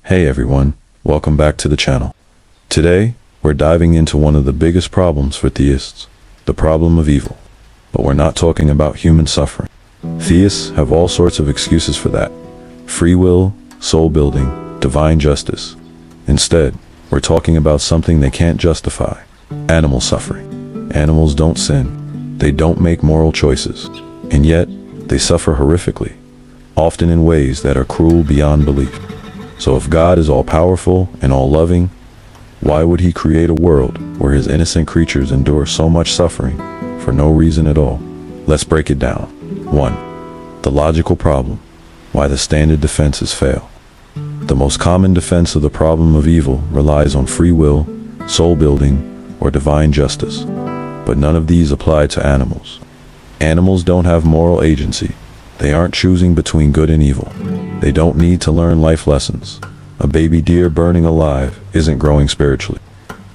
Hey everyone, welcome back to the channel. Today, we're diving into one of the biggest problems for theists, the problem of evil. But we're not talking about human suffering. Theists have all sorts of excuses for that. Free will, soul building, divine justice. Instead, we're talking about something they can't justify: animal suffering. Animals don't sin. They don't make moral choices. And yet, they suffer horrifically, often in ways that are cruel beyond belief. So if God is all-powerful and all-loving, why would he create a world where his innocent creatures endure so much suffering for no reason at all? Let's break it down. 1. The logical problem: why the standard defenses fail. The most common defense of the problem of evil relies on free will, soul building, or divine justice. But none of these apply to animals. Animals don't have moral agency. They aren't choosing between good and evil. They don't need to learn life lessons. A baby deer burning alive isn't growing spiritually.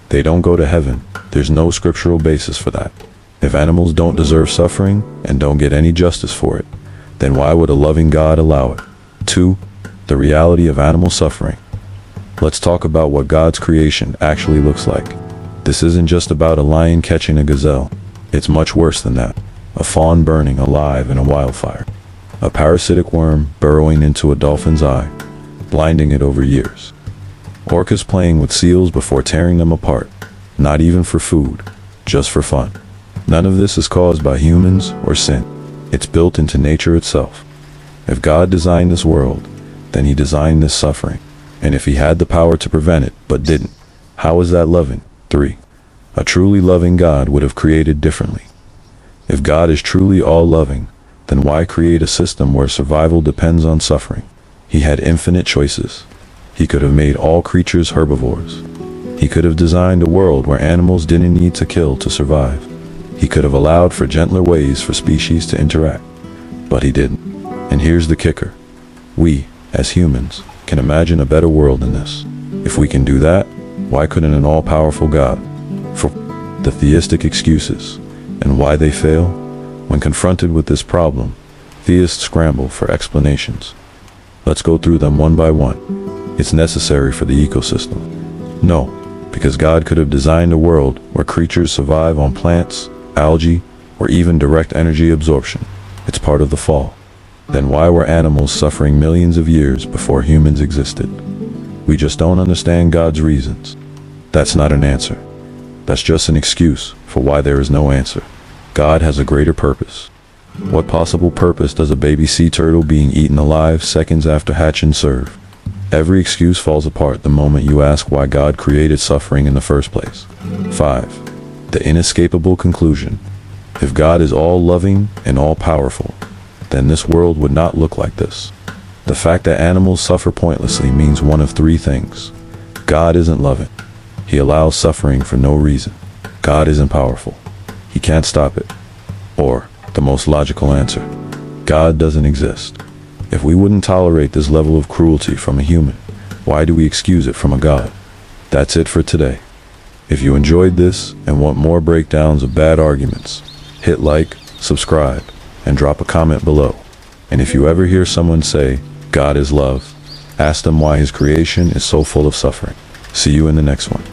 They don't go to heaven. There's no scriptural basis for that. If animals don't deserve suffering and don't get any justice for it, then why would a loving God allow it? 2. The reality of animal suffering. Let's talk about what God's creation actually looks like. This isn't just about a lion catching a gazelle. It's much worse than that. A fawn burning alive in a wildfire. A parasitic worm burrowing into a dolphin's eye, blinding it over years. Orcas playing with seals before tearing them apart, not even for food, just for fun. None of this is caused by humans or sin. It's built into nature itself. If God designed this world, then he designed this suffering. And if he had the power to prevent it, but didn't, how is that loving? 3. A truly loving God would have created differently. If God is truly all-loving, then why create a system where survival depends on suffering? He had infinite choices. He could have made all creatures herbivores. He could have designed a world where animals didn't need to kill to survive. He could have allowed for gentler ways for species to interact. But he didn't. And here's the kicker. We, as humans, can imagine a better world than this. If we can do that, why couldn't an all-powerful God? For the theistic excuses and why they fail. When confronted with this problem, theists scramble for explanations. Let's go through them one by one. It's necessary for the ecosystem. No, because God could have designed a world where creatures survive on plants, algae, or even direct energy absorption. It's part of the fall. Then why were animals suffering millions of years before humans existed? We just don't understand God's reasons. That's not an answer. That's just an excuse for why there is no answer. God has a greater purpose. What possible purpose does a baby sea turtle being eaten alive seconds after hatching serve? Every excuse falls apart the moment you ask why God created suffering in the first place. 5. The inescapable conclusion. If God is all-loving and all-powerful, then this world would not look like this. The fact that animals suffer pointlessly means one of three things. God isn't loving. He allows suffering for no reason. God isn't powerful. He can't stop it. Or, the most logical answer, God doesn't exist. If we wouldn't tolerate this level of cruelty from a human, why do we excuse it from a God? That's it for today. If you enjoyed this and want more breakdowns of bad arguments, hit like, subscribe, and drop a comment below. And if you ever hear someone say, God is love, ask them why his creation is so full of suffering. See you in the next one.